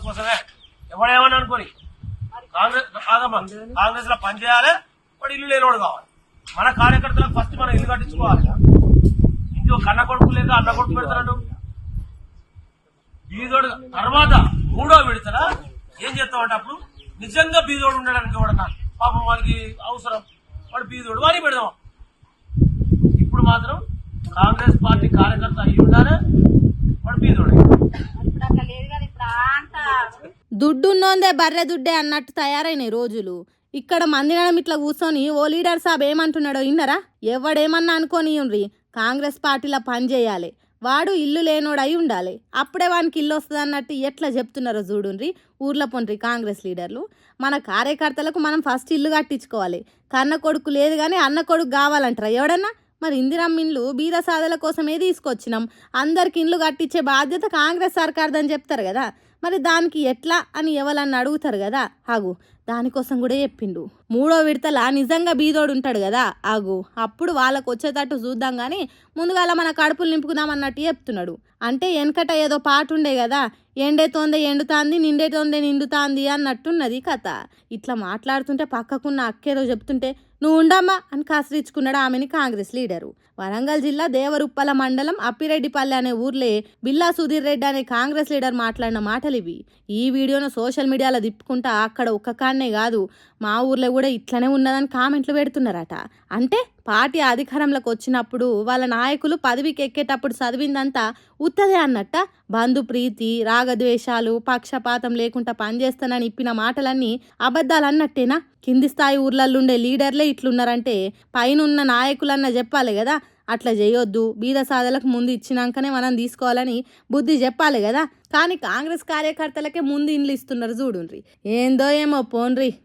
కోసమే ఎవడేమని అనుకోని కాంగ్రెస్ లో పనిచేయాలి, వాడు ఇల్లు లేనివాడు కావాలి. మన కార్యకర్తలకు ఫస్ట్ మనం ఇల్లు కట్టించుకోవాలి. ఇంకో కన్న కొడుకు లేక అన్న కొడుకు పెడతాడు బీదోడు. తర్వాత మూడో విడతలా ఏం చేస్తామంటే అప్పుడు నిజంగా బీదోడు ఉండడానికి ఎవడన్నా పాపం వాడికి అవసరం, వాడు బీదోడు వాడిని పెడదాం. ఇప్పుడు మాత్రం కాంగ్రెస్ పార్టీ కార్యకర్త అయ్యి ఉండాలి, వాడు బీదోడు. దుడ్డున్నోందే బర్రె దుడ్డే అన్నట్టు తయారైనాయి రోజులు. ఇక్కడ మందిరం ఇట్లా కూర్చొని ఓ లీడర్ సాబ్ ఏమంటున్నాడో ఇన్నరా? ఎవడేమన్నా అనుకోనియుండ్రి, కాంగ్రెస్ పార్టీలో పని చేయాలి, వాడు ఇల్లు లేనోడు అయి ఉండాలి, అప్పుడే వానికి ఇల్లు వస్తుంది అన్నట్టు ఎట్లా చెప్తున్నారో చూడుండ్రి ఊర్లో పొండ్రి కాంగ్రెస్ లీడర్లు. మన కార్యకర్తలకు మనం ఫస్ట్ ఇల్లు కట్టించుకోవాలి. కన్న కొడుకు లేదు కానీ అన్న కొడుకు కావాలంటారా ఎవడన్నా? మరి ఇందిరమ్మ ఇండ్లు బీద సాధల కోసమే తీసుకొచ్చినాం, అందరికి ఇండ్లు కట్టించే బాధ్యత కాంగ్రెస్ సర్కార్దని చెప్తారు కదా. మరి దానికి ఎట్లా అని ఎవరన్నా అడుగుతారు కదా. ఆగు, దానికోసం కూడా చెప్పిండు. మూడో విడతలా నిజంగా బీదోడు ఉంటాడు కదా, ఆగు అప్పుడు వాళ్ళకు వచ్చేటట్టు చూద్దాం కానీ ముందుగాల మన కడుపులు నింపుకుందామన్నట్టు చెప్తున్నాడు. అంటే వెనకట ఏదో పాట ఉండే కదా, ఎండేతోందే ఎండుతాంది నిండేతోందే నిండుతాంది అన్నట్టున్నది కథ. ఇట్లా మాట్లాడుతుంటే పక్కకున్న అక్కేదో చెప్తుంటే నువ్వు ఉండమ్మా అని కాసరించుకున్నాడు ఆమెని కాంగ్రెస్ లీడరు. వరంగల్ జిల్లా దేవరుప్పల మండలం అప్పిరెడ్డిపల్లె అనే ఊర్లే బిల్లా సుధీర్ రెడ్డి అనే కాంగ్రెస్ లీడర్ మాట్లాడిన మాటలు ఇవి. ఈ వీడియోను సోషల్ మీడియాలో తిప్పుకుంటా అక్కడ ఒక్క కాడనే కాదు మా ఊర్లో కూడా ఇట్లనే ఉన్నదని కామెంట్లు పెడుతున్నారట. అంటే పార్టీ అధికారంలోకి వచ్చినప్పుడు వాళ్ళ నాయకులు పదవికి ఎక్కేటప్పుడు చదివిందంతా ఉత్తదే అన్నట్ట. బంధు ప్రీతి, రాగద్వేషాలు, పక్షపాతం లేకుండా పనిచేస్తానని ఇప్పిన మాటలన్నీ అబద్ధాలు అన్నట్టేనా? కింది స్థాయి ఊర్లలో ఉండే లీడర్లే ఇట్లున్నారంటే పైనున్న నాయకులన్నా చెప్పాలి కదా, అట్లా చేయొద్దు, బీద సాధలకు ముందు ఇచ్చినాకనే మనం తీసుకోవాలని బుద్ధి చెప్పాలి కదా. కానీ కాంగ్రెస్ కార్యకర్తలకే ముందు ఇండ్లు ఇస్తున్నారు చూడుండ్రి. ఏందో ఏమో పోన్రి.